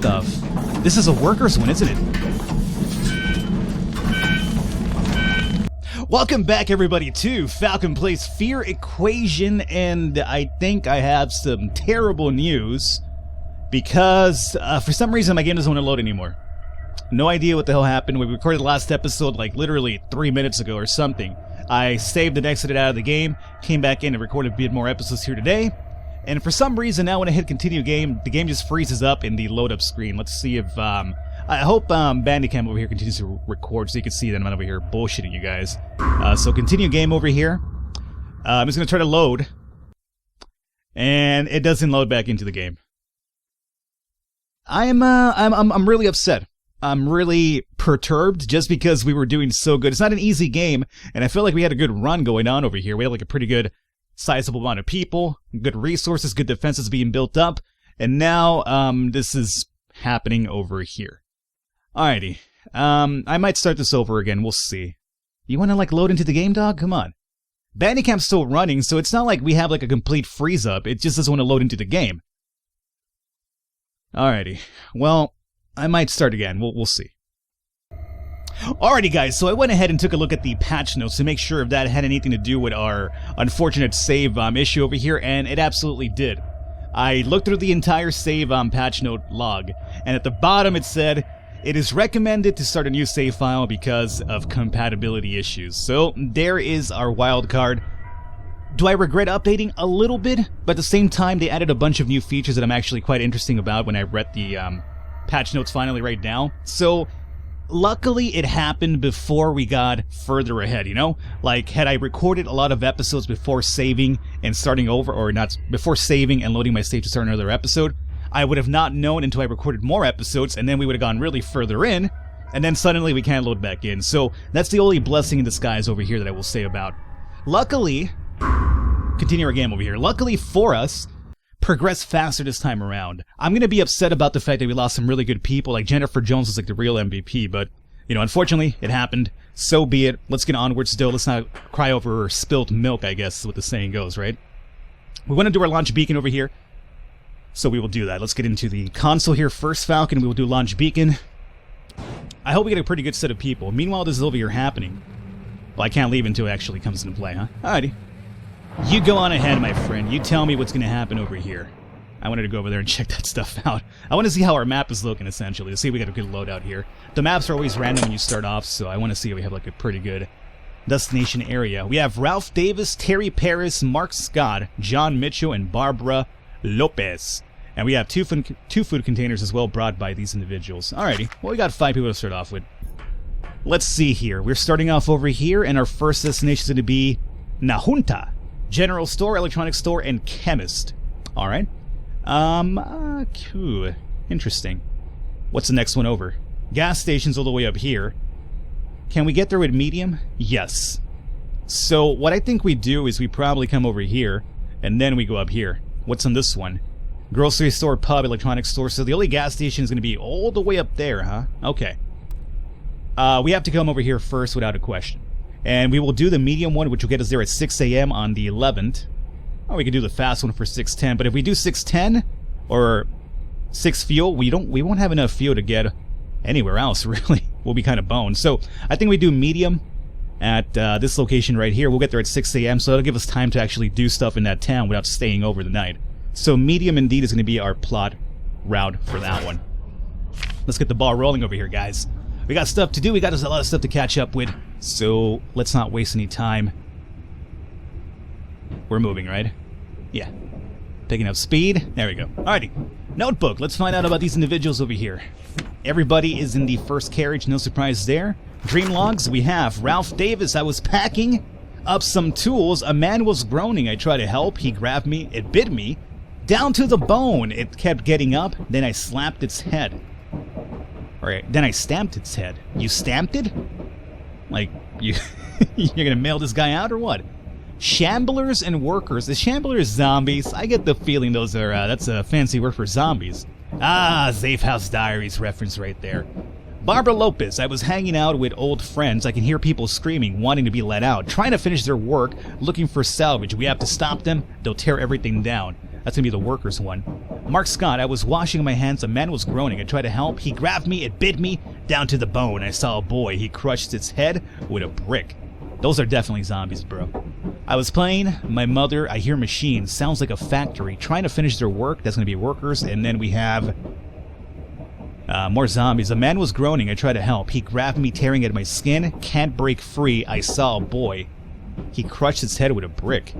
stuff. This is a workers one, isn't it? Welcome back, everybody, to Falcon Plays Fear Equation, and I think I have some terrible news because for some reason my game doesn't want to load anymore. No idea what the hell happened. We recorded the last episode like literally 3 minutes ago or something. I saved and exited out of the game, came back in and recorded a bit more episodes here today. And for some reason now when I hit continue game, the game just freezes up in the load up screen. Let's see if, I hope Bandicam over here continues to record so you can see that I'm not over here bullshitting you guys. So continue game over here. I'm just going to try to load. And it doesn't load back into the game. I'm really upset. I'm really perturbed just because we were doing so good. It's not an easy game, and I feel like we had a good run going on over here. We had like a pretty good, sizable amount of people, good resources, good defenses being built up, and now this is happening over here. Alrighty, I might start this over again. We'll see. You want to like load into the game, dog? Come on. Bandicam's still running, so it's not like we have like a complete freeze up. It just doesn't want to load into the game. Alrighty, well, I might start again. We'll see. Alrighty, guys, so I went ahead and took a look at the patch notes to make sure if that had anything to do with our unfortunate save issue over here, and it absolutely did. I looked through the entire save patch note log, and at the bottom it said, it is recommended to start a new save file because of compatibility issues. So there is our wild card. Do I regret updating? A little bit, but at the same time they added a bunch of new features that I'm actually quite interesting about when I read the patch notes finally right now. So luckily it happened before we got further ahead, you know? Like, had I recorded a lot of episodes before saving and starting over, or not, before saving and loading my save to start another episode, I would have not known until I recorded more episodes, and then we would have gone really further in, and then suddenly we can't load back in. So that's the only blessing in disguise over here that I will say about. Luckily, continue our game over here. Luckily for us, progress faster this time around. I'm going to be upset about the fact that we lost some really good people, like Jennifer Jones was like the real MVP, but, you know, unfortunately, it happened. So be it. Let's get onward still. Let's not cry over spilt milk, I guess is what the saying goes, right? We want to do our launch beacon over here, so we will do that. Let's get into the console here first, Falcon. We will do launch beacon. I hope we get a pretty good set of people. Meanwhile, this is over here happening. Well, I can't leave until it actually comes into play, huh? Alrighty. You go on ahead, my friend. You tell me what's going to happen over here. I wanted to go over there and check that stuff out. I want to see how our map is looking, essentially, to see if we got a good loadout here. The maps are always random when you start off, so I want to see if we have like a pretty good destination area. We have Ralph Davis, Terry Paris, Mark Scott, John Mitchell, and Barbara Lopez. And we have two food containers as well brought by these individuals. Alrighty, well, we got 5 people to start off with. Let's see here. We're starting off over here, and our first destination is going to be Nahunta. General store, electronics store, and chemist. Alright. Cool. Interesting. What's the next one over? Gas station's all the way up here. Can we get there with medium? Yes. So, what I think we do is we probably come over here, and then we go up here. What's on this one? Grocery store, pub, electronics store. So the only gas station is going to be all the way up there, huh? Okay. We have to come over here first without a question. And we will do the medium one, which will get us there at 6 a.m. on the 11th. Or we can do the fast one for 6:10. But if we do 6:10 or 6 fuel, we won't have enough fuel to get anywhere else, really. We'll be kind of boned. So I think we do medium at this location right here. We'll get there at 6 a.m. So that'll give us time to actually do stuff in that town without staying over the night. So medium indeed is going to be our plot route for that one. Let's get the ball rolling over here, guys. We got stuff to do. We got a lot of stuff to catch up with. So let's not waste any time. We're moving, right? Yeah. Picking up speed. There we go. Alrighty. Notebook. Let's find out about these individuals over here. Everybody is in the first carriage. No surprise there. Dream logs. We have Ralph Davis. I was packing up some tools. A man was groaning. I tried to help. He grabbed me. It bit me. Down to the bone. It kept getting up. Then I slapped its head. Alright, then I stamped its head. You stamped it? Like, you're gonna mail this guy out or what? Shamblers and workers. The shamblers zombies. I get the feeling those are, that's a fancy word for zombies. Ah, Zafehouse Diaries reference right there. Barbara Lopez. I was hanging out with old friends. I can hear people screaming, wanting to be let out, trying to finish their work, looking for salvage. We have to stop them. They'll tear everything down. That's gonna be the workers one. Mark Scott, I was washing my hands. A man was groaning. I tried to help. He grabbed me. It bit me down to the bone. I saw a boy. He crushed its head with a brick. Those are definitely zombies, bro. I was playing my mother. I hear machines. Sounds like a factory. Trying to finish their work. That's gonna be workers. And then we have more zombies. A man was groaning. I tried to help. He grabbed me, tearing at my skin. Can't break free. I saw a boy. He crushed its head with a brick.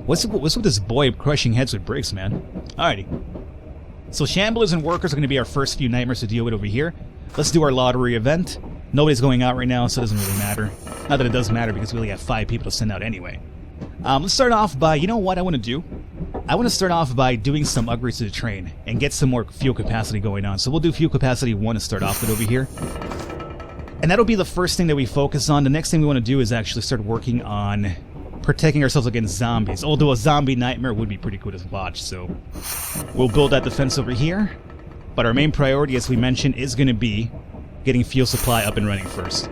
What's with this boy crushing heads with bricks, man? Alrighty. So shamblers and workers are going to be our first few nightmares to deal with over here. Let's do our lottery event. Nobody's going out right now, so it doesn't really matter. Not that it does matter because we only have 5 people to send out anyway. Let's start off by, you know what I want to do? I want to start off by doing some upgrades to the train and get some more fuel capacity going on. So we'll do fuel capacity 1 to start off with over here. And that'll be the first thing that we focus on. The next thing we want to do is actually start working on protecting ourselves against zombies. Although a zombie nightmare would be pretty cool to watch, so we'll build that defense over here. But our main priority, as we mentioned, is going to be getting fuel supply up and running first.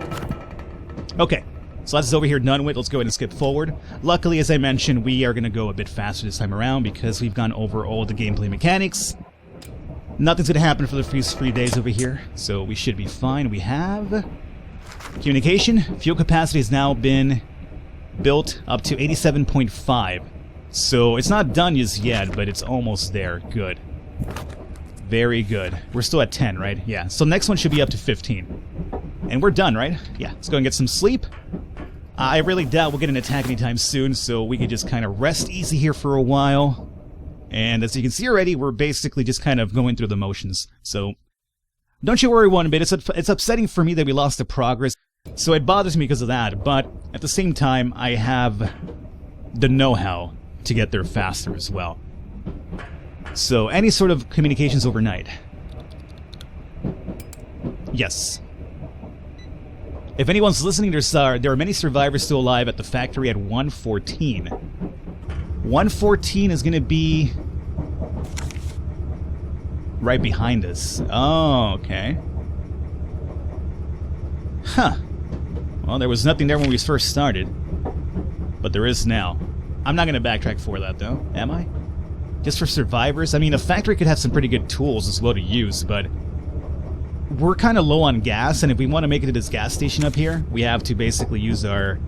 Okay, so that's over here done with. Let's go ahead and skip forward. Luckily, as I mentioned, we are going to go a bit faster this time around because we've gone over all the gameplay mechanics. Nothing's going to happen for the first 3 days over here, so we should be fine. We have communication. Fuel capacity has now been built up to 87.5. So it's not done just yet, but it's almost there. Good. Very good. We're still at 10, right? Yeah. So next one should be up to 15. And we're done, right? Yeah. Let's go and get some sleep. I really doubt we'll get an attack anytime soon, so we can just kind of rest easy here for a while. And as you can see already, we're basically just kind of going through the motions. So don't you worry one bit. It's upsetting for me that we lost the progress. So it bothers me because of that, but at the same time, I have the know-how to get there faster as well. So any sort of communications overnight. Yes. If anyone's listening, there are many survivors still alive at the factory at 114. 114 is going to be right behind us. Oh, okay. Huh. Well, there was nothing there when we first started. But there is now. I'm not going to backtrack for that, though, am I? Just for survivors? I mean, a factory could have some pretty good tools as well to use, but we're kind of low on gas, and if we want to make it to this gas station up here, we have to basically use our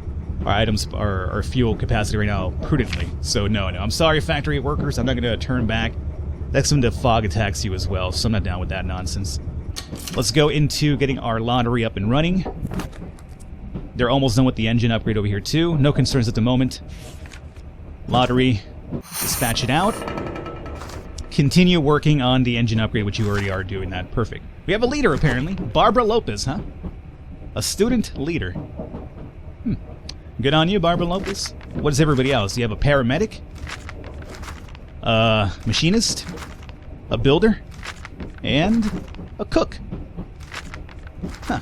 items, our fuel capacity right now prudently. So no, I'm sorry, factory workers, I'm not going to turn back. That's when the fog attacks you as well, so I'm not down with that nonsense. Let's go into getting our lottery up and running. They're almost done with the engine upgrade over here too. No concerns at the moment. Lottery, dispatch it out. Continue working on the engine upgrade, which you already are doing that. Perfect. We have a leader apparently. Barbara Lopez, huh? A student leader. Good on you, Barbara Lopez. What is everybody else? Do you have a paramedic? A machinist? A builder? And a cook. Huh.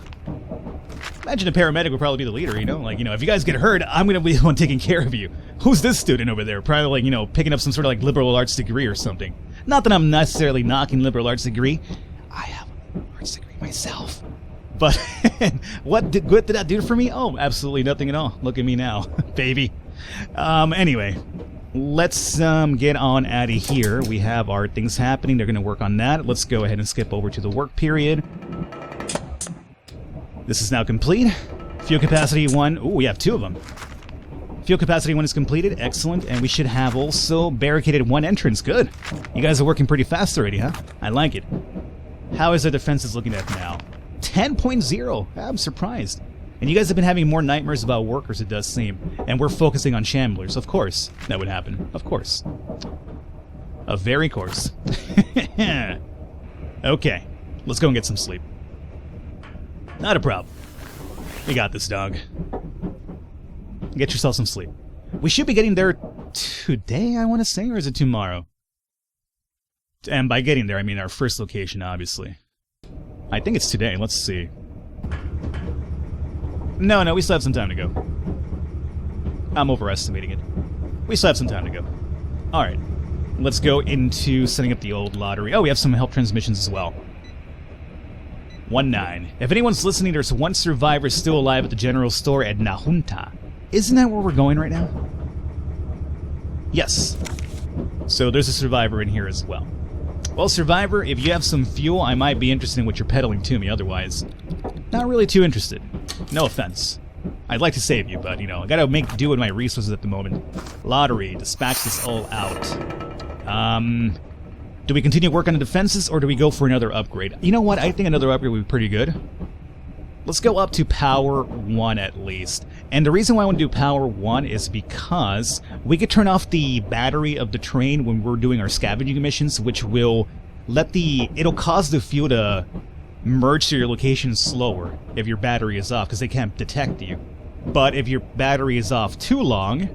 Imagine a paramedic would probably be the leader, you know? Like, if you guys get hurt, I'm going to be the one taking care of you. Who's this student over there? Probably, like, picking up some sort of, like, liberal arts degree or something. Not that I'm necessarily knocking liberal arts degree. I have a liberal arts degree myself. But what did that do for me? Oh, absolutely nothing at all. Look at me now, baby. Anyway, let's get on out of here. We have our things happening. They're going to work on that. Let's go ahead and skip over to the work period. This is now complete. Fuel capacity 1. Ooh, we have 2 of them. Fuel capacity 1 is completed. Excellent. And we should have also barricaded 1 entrance. Good. You guys are working pretty fast already, huh? I like it. How is our defenses looking at now? 10.0. I'm surprised. And you guys have been having more nightmares about workers, it does seem. And we're focusing on shamblers. Of course that would happen. Of course. Of very course. Okay. Let's go and get some sleep. Not a problem. We got this, dog. Get yourself some sleep. We should be getting there today, I want to say, or is it tomorrow? And by getting there, I mean our first location, obviously. I think it's today. Let's see. No, we still have some time to go. I'm overestimating it. We still have some time to go. Alright. Let's go into setting up the old lottery. Oh, we have some help transmissions as well. 1-9. If anyone's listening, there's 1 survivor still alive at the general store at Najunta. Isn't that where we're going right now? Yes. So there's a survivor in here as well. Well, survivor, if you have some fuel, I might be interested in what you're peddling to me. Otherwise, not really too interested. No offense. I'd like to save you, but, you know, I gotta make do with my resources at the moment. Lottery, dispatch this all out. Do we continue work on the defenses, or do we go for another upgrade? You know what? I think another upgrade would be pretty good. Let's go up to Power 1 at least. And the reason why I want to do Power 1 is because we could turn off the battery of the train when we're doing our scavenging missions, which will let it'll cause the fuel to merge to your location slower if your battery is off, because they can't detect you. But if your battery is off too long,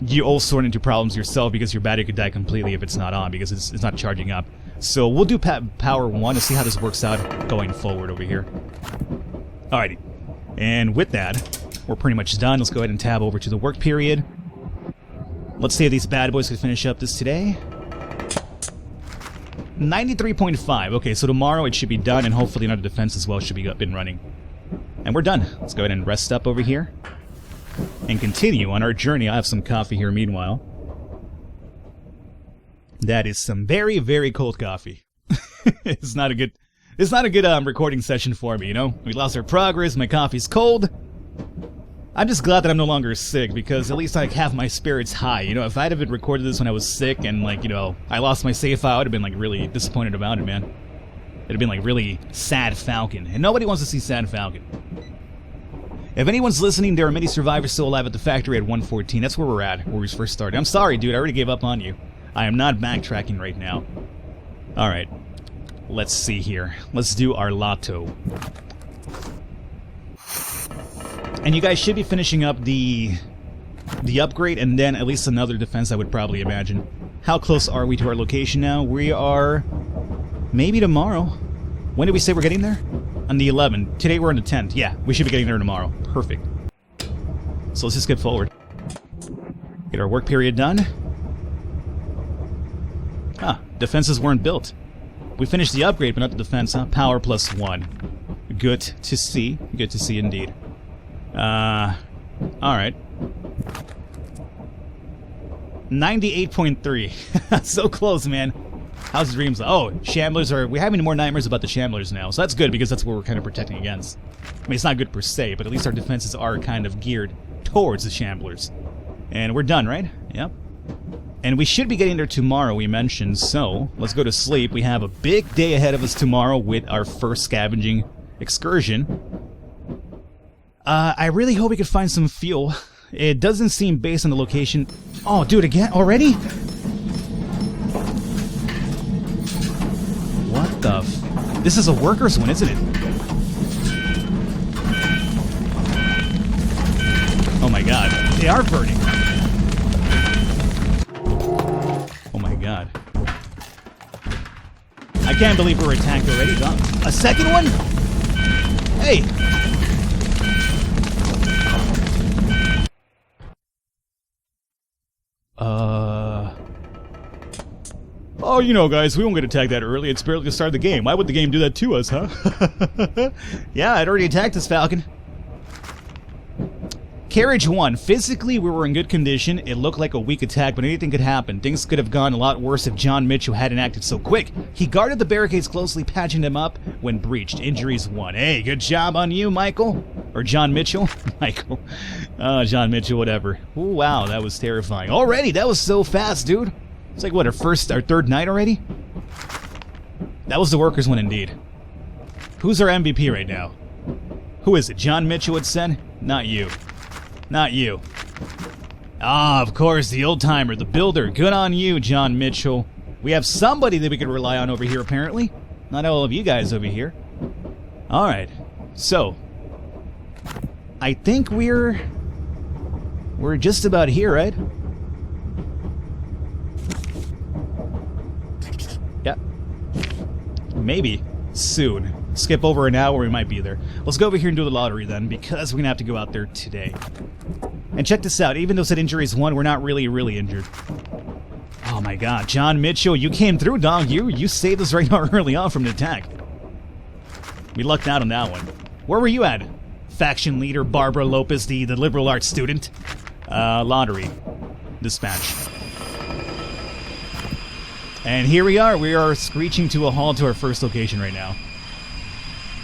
you also run into problems yourself, because your battery could die completely if it's not on, because it's not charging up. So we'll do Power 1 to see how this works out going forward over here. Alrighty. And with that, we're pretty much done. Let's go ahead and tab over to the work period. Let's see if these bad boys can finish up this today. 93.5. Okay, so tomorrow it should be done, and hopefully another defense as well should be up and running. And we're done. Let's go ahead and rest up over here and continue on our journey. I have some coffee here meanwhile. That is some very, very cold coffee. It's not a good recording session for me, you know? We lost our progress, my coffee's cold. I'm just glad that I'm no longer sick, because at least I have my spirits high, you know? If I'd have been recorded this when I was sick and, like, you know, I lost my save file, I would have been, like, really disappointed about it, man. It'd have been, like, really sad Falcon. And nobody wants to see sad Falcon. If anyone's listening, there are many survivors still alive at the factory at 114. That's where we're at, where we first started. I'm sorry, dude. I already gave up on you. I am not backtracking right now. Alright. Let's see here. Let's do our lotto. And you guys should be finishing up the upgrade, and then at least another defense, I would probably imagine. How close are we to our location now? We are maybe tomorrow. When did we say we're getting there? On the 11th. Today we're on the 10th. Yeah, we should be getting there tomorrow. Perfect. So let's just get forward. Get our work period done. Ah, defenses weren't built. We finished the upgrade, but not the defense, huh? Power +1. Good to see. Good to see indeed. Alright. 98.3. So close, man. How's dreams? Oh, Shamblers are... We're having more nightmares about the Shamblers now, so that's good, because that's what we're kind of protecting against. I mean, it's not good per se, but at least our defenses are kind of geared towards the Shamblers. And we're done, right? Yep. And we should be getting there tomorrow, we mentioned, so let's go to sleep. We have a big day ahead of us tomorrow with our first scavenging excursion. I really hope we can find some fuel. It doesn't seem based on the location... Oh, dude, again? Already? What the f... This is a workers one, isn't it? Oh my god. They are burning. Oh my god. I can't believe we're attacked already. A second one? Hey! Oh, you know, guys, we won't get attacked that early. It's barely the start of the game. Why would the game do that to us, huh? Yeah, it already attacked us, Falcon. Carriage 1. Physically, we were in good condition. It looked like a weak attack, but anything could happen. Things could have gone a lot worse if John Mitchell hadn't acted so quick. He guarded the barricades closely, patching them up when breached. Injuries 1. Hey, good job on you, Michael. Or John Mitchell. Michael. John Mitchell, whatever. Ooh, wow, that was terrifying. Already, that was so fast, dude. It's like, what, our third night already? That was the workers one indeed. Who's our MVP right now? Who is it? John Mitchell, it said? Not you. Not you. Ah, of course, the old-timer, the builder. Good on you, John Mitchell. We have somebody that we can rely on over here, apparently. Not all of you guys over here. Alright. So. I think we're just about here, right? Yeah. Maybe. Soon. Skip over an hour, we might be there. Let's go over here and do the lottery then, because we're gonna have to go out there today. And check this out, even though said injuries 1, we're not really injured. Oh my god, John Mitchell, you came through, dog. You saved us right early on from the attack. We lucked out on that one. Where were you at? Faction leader Barbara Lopez, the liberal arts student. Lottery. Dispatch. And here we are. We are screeching to a halt to our first location right now.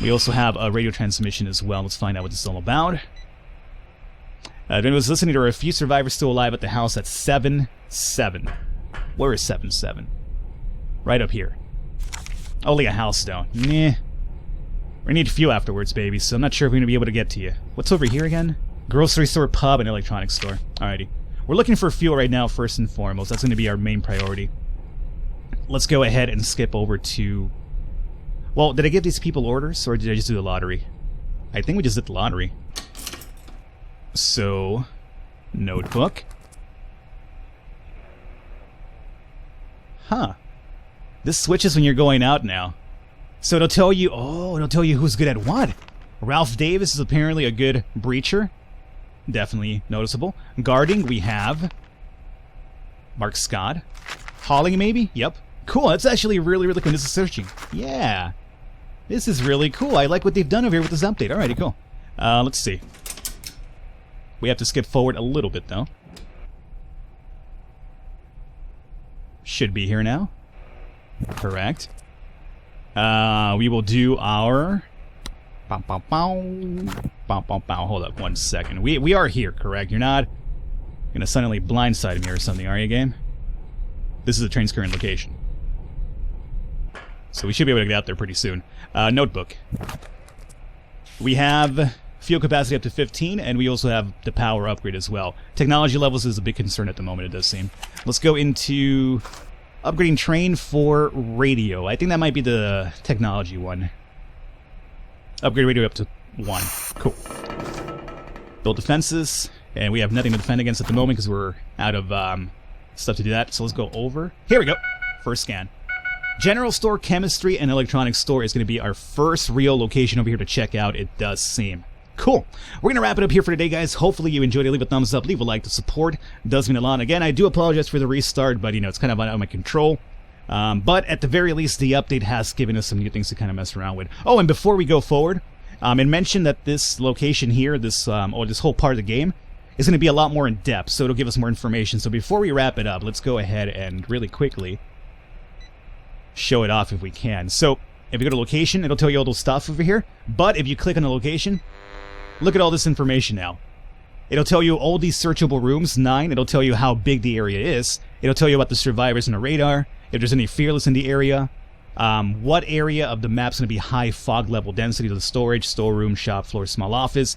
We also have a radio transmission as well. Let's find out what this is all about. If anyone's listening, there are a few survivors still alive at the house at 7-7. Where is 7-7? Right up here. Only a house though. Nah. We need fuel afterwards, baby, so I'm not sure if we're going to be able to get to you. What's over here again? Grocery store, pub, and electronics store. Alrighty. We're looking for fuel right now, first and foremost. That's going to be our main priority. Let's go ahead and skip over to... Well, did I give these people orders, or did I just do the lottery? I think we just did the lottery. So... Notebook. Huh. This switches when you're going out now. So it'll tell you... Oh, it'll tell you who's good at what. Ralph Davis is apparently a good breacher. Definitely noticeable. Guarding, we have... Mark Scott. Hauling, maybe? Yep. Cool, that's actually really, really cool. This is searching. Yeah. This is really cool. I like what they've done over here with this update. Alrighty, cool. Let's see. We have to skip forward a little bit, though. Should be here now. Correct. We will do our... Hold up 1 second. We are here, correct? You're not gonna suddenly blindside me or something, are you, game? This is the train's current location. So we should be able to get out there pretty soon. Notebook. We have fuel capacity up to 15, and we also have the power upgrade as well. Technology levels is a big concern at the moment, it does seem. Let's go into upgrading train for radio. I think that might be the technology one. Upgrade radio up to 1. Cool. Build defenses, and we have nothing to defend against at the moment because we're out of stuff to do that. So let's go over. Here we go. First scan. General store, chemistry, and electronics store is going to be our first real location over here to check out, it does seem. Cool. We're going to wrap it up here for today, guys. Hopefully you enjoyed it. Leave a thumbs up, leave a like. The support does mean a lot. Again, I do apologize for the restart, but, you know, it's kind of out of my control. But at the very least, the update has given us some new things to kind of mess around with. Oh, and before we go forward, and mention that this location here, this whole part of the game, is going to be a lot more in depth, so it'll give us more information. So before we wrap it up, let's go ahead and really quickly show it off if we can. So if you go to location, it'll tell you all those stuff over here. But if you click on the location, look at all this information now. It'll tell you all these searchable rooms, 9. It'll tell you how big the area is. It'll tell you about the survivors in the radar, if there's any fearless in the area, what area of the map's going to be high fog level density to the storage, storeroom, shop floor, small office.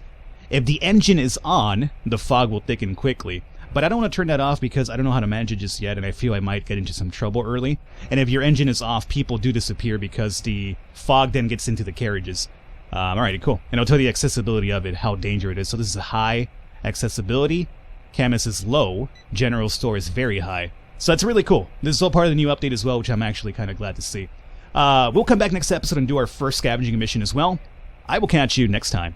If the engine is on, the fog will thicken quickly. But I don't want to turn that off because I don't know how to manage it just yet, and I feel I might get into some trouble early. And if your engine is off, people do disappear because the fog then gets into the carriages. Alrighty, cool. And I'll tell you the accessibility of it, how dangerous it is. So this is high accessibility. Chemist is low. General store is very high. So that's really cool. This is all part of the new update as well, which I'm actually kind of glad to see. We'll come back next episode and do our first scavenging mission as well. I will catch you next time.